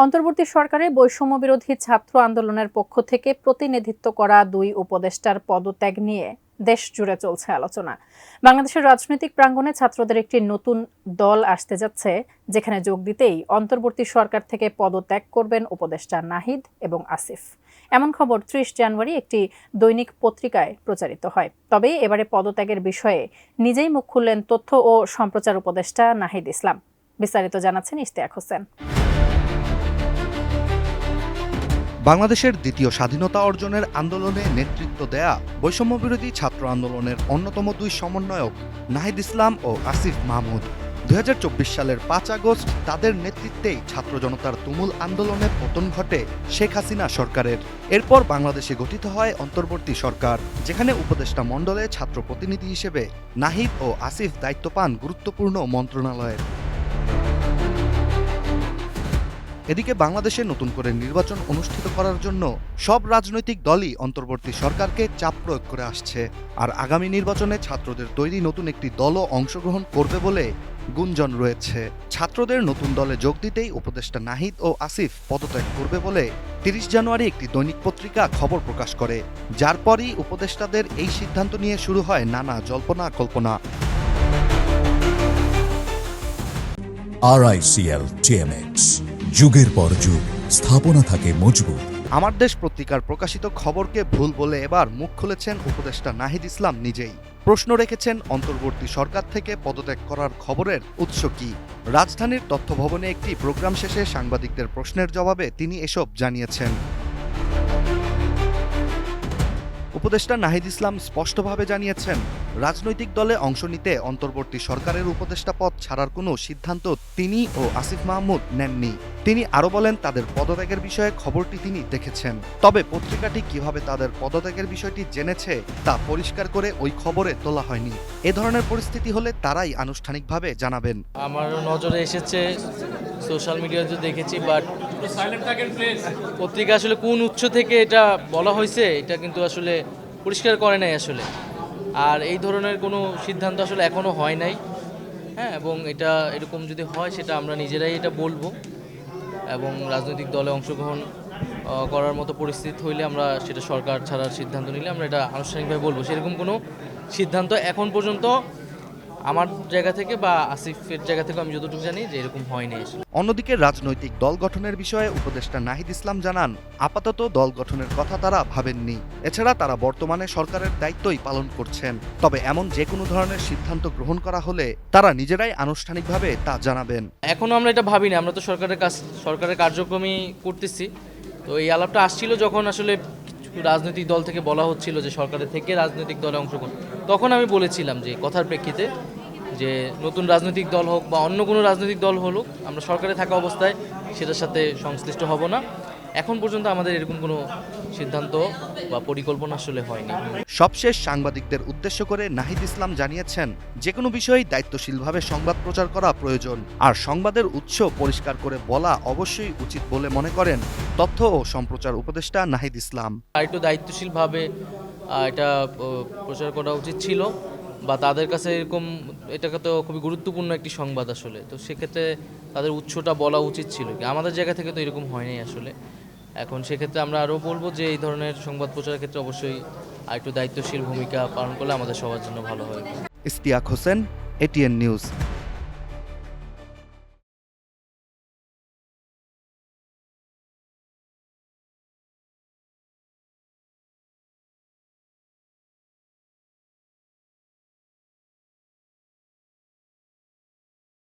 অন্তর্বর্তী সরকারে বৈষম্যবিরোধী ছাত্র আন্দোলনের পক্ষ থেকে প্রতিনিধিত্ব করা দুই উপদেষ্টার পদত্যাগ নিয়ে দেশ জুড়ে চলছে আলোচনা। বাংলাদেশের রাজনৈতিক প্রাঙ্গণে ছাত্রদের একটি নতুন দল আসতে যাচ্ছে, যেখানে যোগ দিতেই অন্তর্বর্তী সরকার থেকে পদত্যাগ করবেন উপদেষ্টা নাহিদ এবং আসিফ। এমন খবর ৩০ জানুয়ারি একটি দৈনিক পত্রিকায় প্রচারিত হয়। তবে এবারে পদত্যাগের বিষয়ে নিজেই মুখ খুললেন তথ্য ও সম্প্রচার উপদেষ্টা নাহিদ ইসলাম। বিস্তারিত জানাচ্ছেন ইশতিয়াক হোসেন। বাংলাদেশের দ্বিতীয় স্বাধীনতা অর্জনের আন্দোলনে নেতৃত্ব দেয়া বৈষম্যবিরোধী ছাত্র আন্দোলনের অন্যতম দুই সমন্বয়ক নাহিদ ইসলাম ও আসিফ মাহমুদ ২০২৪ সালের ৫ আগস্ট তাদের নেতৃত্বেই ছাত্র জনতার তুমুল আন্দোলনে পতন ঘটে শেখ হাসিনা সরকারের। এরপর বাংলাদেশে গঠিত হয় অন্তর্বর্তী সরকার, যেখানে উপদেষ্টা মণ্ডলে ছাত্র প্রতিনিধি হিসেবে নাহিদ ও আসিফ দায়িত্ব পান গুরুত্বপূর্ণ মন্ত্রণালয়ের। এদিকে বাংলাদেশে নতুন করে নির্বাচন অনুষ্ঠিত করার জন্য সব রাজনৈতিক দলই অন্তর্বর্তী সরকারকে চাপ প্রয়োগ করে আসছে। আর আগামী নির্বাচনে ছাত্রদের তৈরি নতুন একটি দলও অংশগ্রহণ করবে বলে গুঞ্জন রয়েছে। ছাত্রদের নতুন দলে যোগ দিতেই উপদেষ্টা নাহিদ ও আসিফ পদত্যাগ করবে বলে ৩০ জানুয়ারি একটি দৈনিক পত্রিকা খবর প্রকাশ করে, যার পরই উপদেষ্টাদের এই সিদ্ধান্ত নিয়ে শুরু হয় নানা জল্পনা কল্পনা। RICL TMX, যুগের পর যুগ স্থাপনা থাকে মজবুত। আমার দেশ পত্রিকার প্রকাশিত খবরকে ভুল বলে এবার মুখ খুলেছেন উপদেষ্টা নাহিদ ইসলাম নিজেই। প্রশ্ন রেখেছেন অন্তর্বর্তী সরকার থেকে পদত্যাগ করার খবরের উৎস কি। রাজধানীর তথ্য ভবনে একটি প্রোগ্রাম শেষে সাংবাদিকদের প্রশ্নের জবাবে তিনি এসব জানিয়েছেন। উপদেষ্টা নাহিদ ইসলাম স্পষ্টভাবে জানিয়েছেন, রাজনৈতিক দলে অংশ নিতে অন্তর্বর্তী সরকারের উপদেষ্টা পদ ছাড়ার কোনো সিদ্ধান্ত তিনি ও আসিফ মাহমুদ নেননি। তিনি আরও বলেন, তাদের পদত্যাগের বিষয়ে খবরটি তিনি দেখেছেন, তবে পত্রিকাটি কিভাবে তাদের পদত্যাগের বিষয়টি জেনেছে তা পরিষ্কার করে ওই খবরে তোলা হয়নি। এ ধরনের পরিস্থিতি হলে তারাই আনুষ্ঠানিকভাবে জানাবেন। আমার নজরে এসেছে, সোশ্যাল মিডিয়াতে দেখেছি, বাট পত্রিকা আসলে কোন উৎস থেকে এটা বলা হয়েছে এটা কিন্তু আসলে পরিষ্কার করে নাই আসলে। আর এই ধরনের কোনো সিদ্ধান্ত আসলে এখনও হয় নাই, হ্যাঁ, এবং এটা এরকম যদি হয় সেটা আমরা নিজেরাই এটা বলবো, এবং রাজনৈতিক দলে অংশগ্রহণ করার মতো পরিস্থিতি হইলে আমরা সেটা সরকার ছাড়ার সিদ্ধান্ত নিলে আমরা এটা আনুষ্ঠানিকভাবে বলবো। সেরকম কোনো সিদ্ধান্ত এখন পর্যন্ত আমার জায়গা থেকে বা আসিফের জায়গা থেকে আমি যতটুকু জানি যে এরকম হয়নি। অন্যদিকে রাজনৈতিক দল গঠনের বিষয়ে উপদেষ্টা নাহিদ ইসলাম জানান, আপাতত দল গঠনের কথা তারা ভাবেননি। এছাড়া তারা বর্তমানে সরকারের দায়িত্বই পালন করছেন। তবে এমন যে কোনো ধরনের সিদ্ধান্ত গ্রহণ করা হলে তারা নিজেরাই আনুষ্ঠানিকভাবে তা জানাবেন। এখনো আমরা এটা ভাবিনি, আমরা তো সরকারের কার্যক্রমই করতেছি। তো এই আলাপটা আসছিল যখন আসলে রাজনৈতিক দল থেকে বলা হচ্ছিল যে সরকারের থেকে রাজনৈতিক দলে অংশগ্রহণ, তখন আমি বলেছিলাম যে কথার প্রেক্ষিতে যে নতুন রাজনৈতিক দল হোক বা অন্য কোনো রাজনৈতিক দল হলো, আমরা সরকারে থাকা অবস্থায় সেটার সাথে সংশ্লিষ্ট হব না। এখন পর্যন্ত আমাদের এরকম কোনো সিদ্ধান্ত বা পরিকল্পনা আসলে হয়নি। সবশেষ সাংবাদিকদের উদ্দেশ্য করে নাহিদ ইসলাম জানিয়েছেন, যে কোনো বিষয়েই দায়িত্বশীলভাবে সংবাদ প্রচার করা প্রয়োজন, আর সংবাদের উৎস পরিষ্কার করে বলা অবশ্যই উচিত বলে মনে করেন তথ্য ও সম্প্রচার উপদেষ্টা নাহিদ ইসলাম। আর একটু দায়িত্বশীলভাবে এটা প্রচার করা উচিত ছিল, বা তাদের কাছে এরকম এটাকে তো খুবই গুরুত্বপূর্ণ একটি সংবাদ আসলে, তো সেক্ষেত্রে তাদের উৎসটা বলা উচিত ছিল। আমাদের জায়গা থেকে তো এরকম হয়নি আসলে। এখন সেক্ষেত্রে আমরা আরও বলবো যে এই ধরনের সংবাদ প্রচারের ক্ষেত্রে অবশ্যই আরেকটু দায়িত্বশীল ভূমিকা পালন করলে আমাদের সবার জন্য ভালো হয়। Ishtiaq Hossain, ATN news.